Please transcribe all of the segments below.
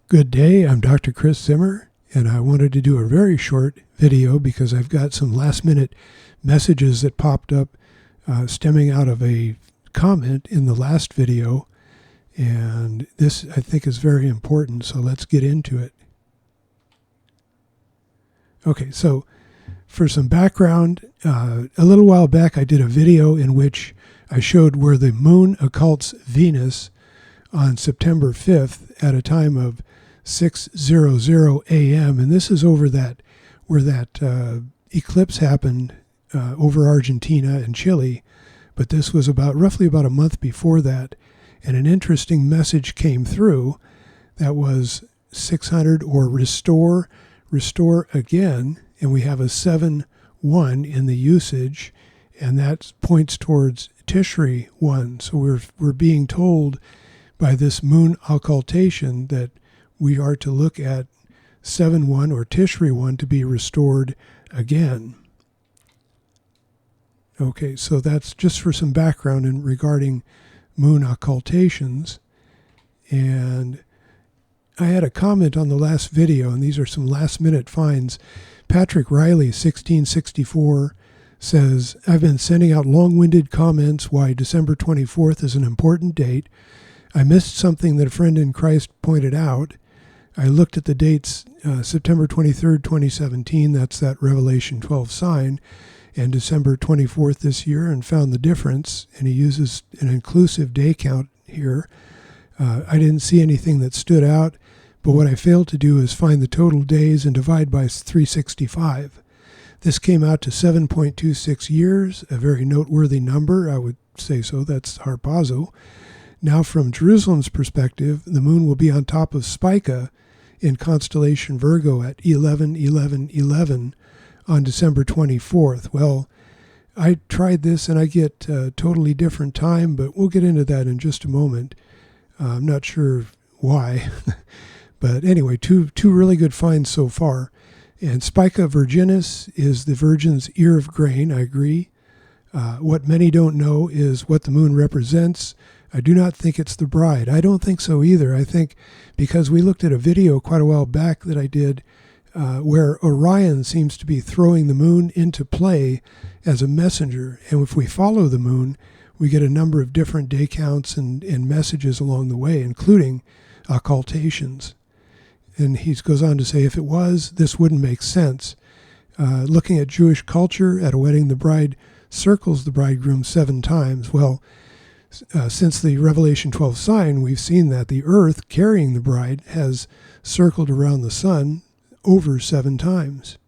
Good day, I'm Dr. Chris Zimmer, and I wanted to do a very short video because I've got some last-minute messages that popped up stemming out of a comment in the last video, and this I think is very important, so let's get into it. Okay, so for some background, a little while back I did a video in which I showed where the moon occults Venus on September 5th at a time of 6:00 a.m. and this is over where that eclipse happened over Argentina and Chile, but this was roughly about a month before that, and an interesting message came through that was 600 or restore again, and we have a 7-1 in the usage, and that points towards Tishrei 1. So we're being told by this moon occultation that we are to look at 7-1 or Tishrei 1 to be restored again. Okay, so that's just for some background regarding moon occultations. And I had a comment on the last video, and these are some last-minute finds. Patrick Riley, 1664, says, I've been sending out long-winded comments why December 24th is an important date. I missed something that a friend in Christ pointed out. I looked at the dates, September 23rd, 2017, that's that Revelation 12 sign, and December 24th this year, and found the difference, and he uses an inclusive day count here. I didn't see anything that stood out, but what I failed to do is find the total days and divide by 365. This came out to 7.26 years, a very noteworthy number, I would say so, that's harpazo. Now from Jerusalem's perspective, the moon will be on top of Spica in constellation Virgo at 11:11:11 on December 24th. Well, I tried this and I get a totally different time, but we'll get into that in just a moment. I'm not sure why, but anyway, two really good finds so far. And Spica Virginis is the Virgin's ear of grain, I agree. What many don't know is what the moon represents. I do not think it's the bride. I don't think so either. I think because we looked at a video quite a while back that I did where Orion seems to be throwing the moon into play as a messenger. And if we follow the moon, we get a number of different day counts and messages along the way, including occultations. And he goes on to say, if it was, this wouldn't make sense. Looking at Jewish culture, at a wedding, the bride circles the bridegroom 7 times. Well, since the Revelation 12 sign, we've seen that the earth carrying the bride has circled around the sun over 7 times.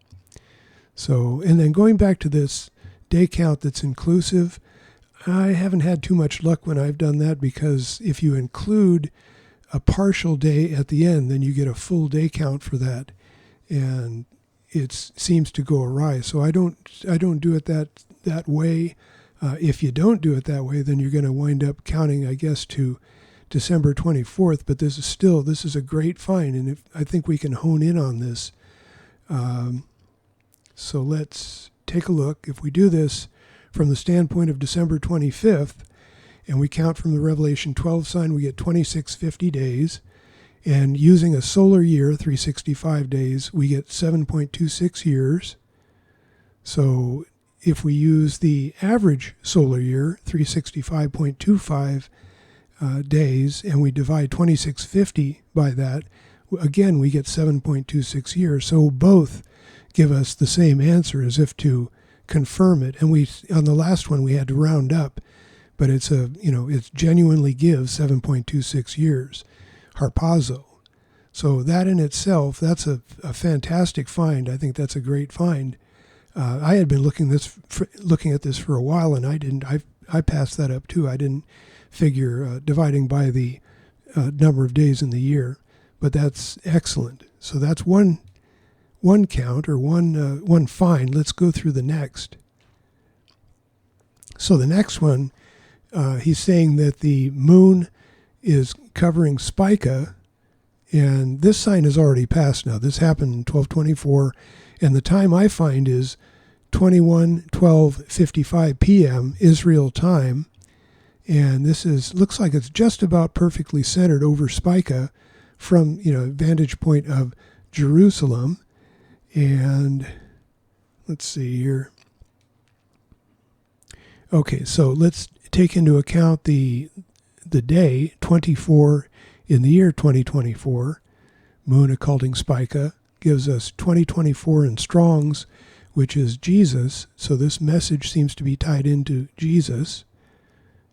So, and then going back to this day count that's inclusive, I haven't had too much luck when I've done that, because if you include a partial day at the end, then you get a full day count for that, and it seems to go awry. So I don't do it that way. If you don't do it that way, then you're going to wind up counting, I guess, to December 24th. But this is a great find, and I think we can hone in on this. So let's take a look. If we do this from the standpoint of December 25th, and we count from the Revelation 12 sign, we get 2650 days. And using a solar year, 365 days, we get 7.26 years. So if we use the average solar year, 365.25 days, and we divide 2650 by that, again, we get 7.26 years. So both give us the same answer, as if to confirm it. And on the last one, we had to round up, but it genuinely gives 7.26 years, harpazo. So that in itself, that's a fantastic find. I think that's a great find. I had been looking at this for a while, and I passed that up too. I didn't figure dividing by the number of days in the year, but that's excellent. So that's one count, or one find. Let's go through the next. So the next one, he's saying that the moon is covering Spica, and this sign has already passed now. This happened in 1224, and the time I find is 21:12:55 p.m. Israel time, and this looks like it's just about perfectly centered over Spica, from, vantage point of Jerusalem. And let's see here. Okay, so let's take into account the day 24 in the year 2024. Moon occulting Spica gives us 2024 in Strong's, which is Jesus. So this message seems to be tied into Jesus.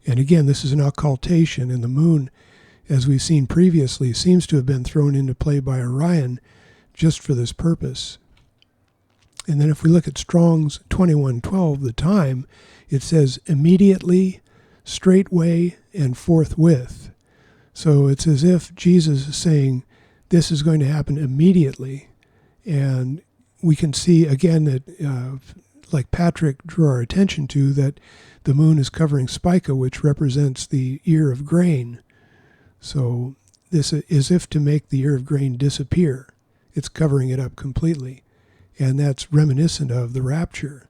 And again, this is an occultation, and the moon, as we've seen previously, seems to have been thrown into play by Orion just for this purpose. And then if we look at Strong's 2112, the time, it says immediately, straightway, and forthwith. So it's as if Jesus is saying this is going to happen immediately. And we can see again that, like Patrick drew our attention to, that the moon is covering Spica, which represents the ear of grain. So this is as if to make the ear of grain disappear. It's covering it up completely. And that's reminiscent of the rapture.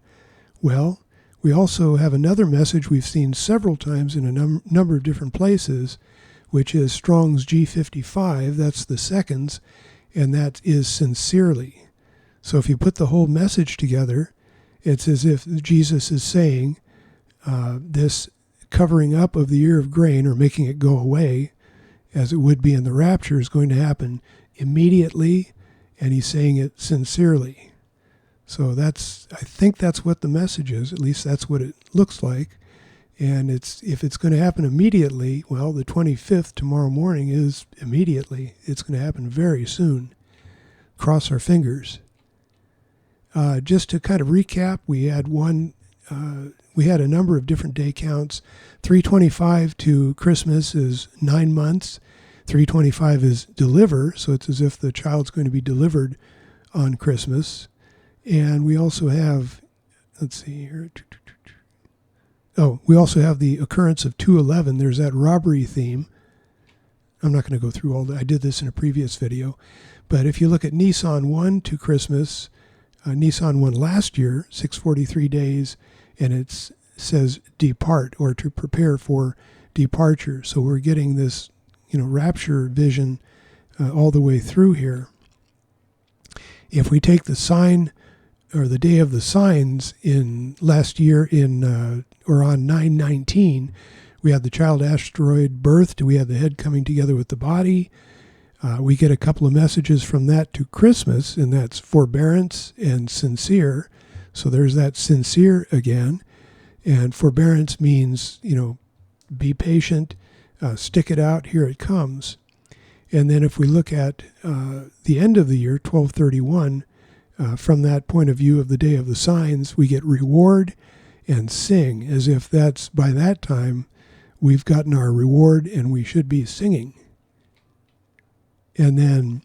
Well, we also have another message we've seen several times in a number of different places, which is Strong's G55. That's the seconds, and that is sincerely. So if you put the whole message together, it's as if Jesus is saying this covering up of the ear of grain, or making it go away, as it would be in the rapture, is going to happen immediately, and he's saying it sincerely. So I think that's what the message is. At least that's what it looks like. And if it's going to happen immediately, well, the 25th tomorrow morning is immediately. It's going to happen very soon. Cross our fingers. Just to kind of recap, we had a number of different day counts. 325 to Christmas is 9 months. 325 is deliver, so it's as if the child's going to be delivered on Christmas. And we also have, let's see here. We also have the occurrence of 211. There's that robbery theme. I'm not going to go through all that. I did this in a previous video. But if you look at Nissan 1 to Christmas, Nissan 1 last year, 643 days, and it says depart, or to prepare for departure. So we're getting this, rapture vision all the way through here. If we take the sign, or the day of the signs in last year or on 9/19, we had the child asteroid birthed. We had the head coming together with the body. We get a couple of messages from that to Christmas, and that's forbearance and sincere. So there's that sincere again. And forbearance means, be patient, stick it out, here it comes. And then if we look at the end of the year, 1231, from that point of view of the day of the signs, we get reward and sing, as if that's by that time we've gotten our reward and we should be singing. And then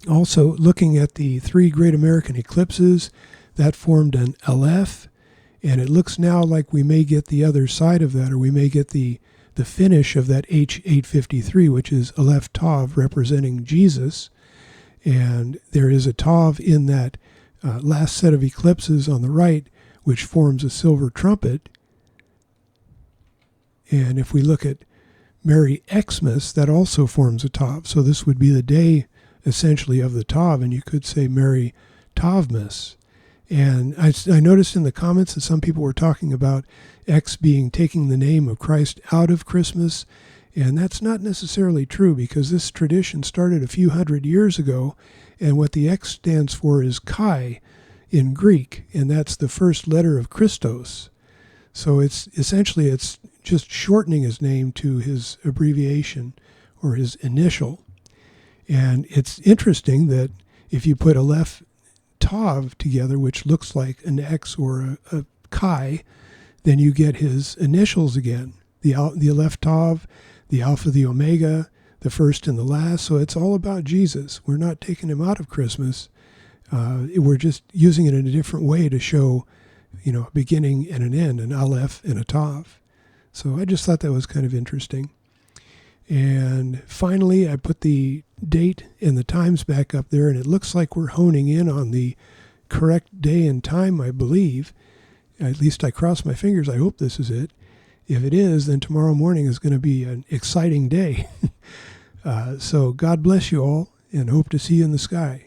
also looking at the 3 great American eclipses, that formed an Aleph, and it looks now like we may get the other side of that, or we may get the finish of that H853, which is Aleph Tav, representing Jesus. And there is a Tav in that last set of eclipses on the right, which forms a silver trumpet. And if we look at Merry Xmas, that also forms a Tav. So this would be the day, essentially, of the Tav, and you could say Merry Tavmas. And I noticed in the comments that some people were talking about X being taking the name of Christ out of Christmas, and that's not necessarily true, because this tradition started a few hundred years ago, and what the X stands for is Chi in Greek, and that's the first letter of Christos. So it's just shortening his name to his abbreviation or his initial. And it's interesting that if you put Aleph Tav together, which looks like an X or a Chi, then you get his initials again. The Aleph Tav, the Alpha, the Omega, the first and the last. So it's all about Jesus. We're not taking him out of Christmas. We're just using it in a different way to show, a beginning and an end, an Aleph and a Tav. So I just thought that was kind of interesting. And finally, I put the date and the times back up there, and it looks like we're honing in on the correct day and time, I believe. At least I cross my fingers. I hope this is it. If it is, then tomorrow morning is going to be an exciting day. So God bless you all, and hope to see you in the sky.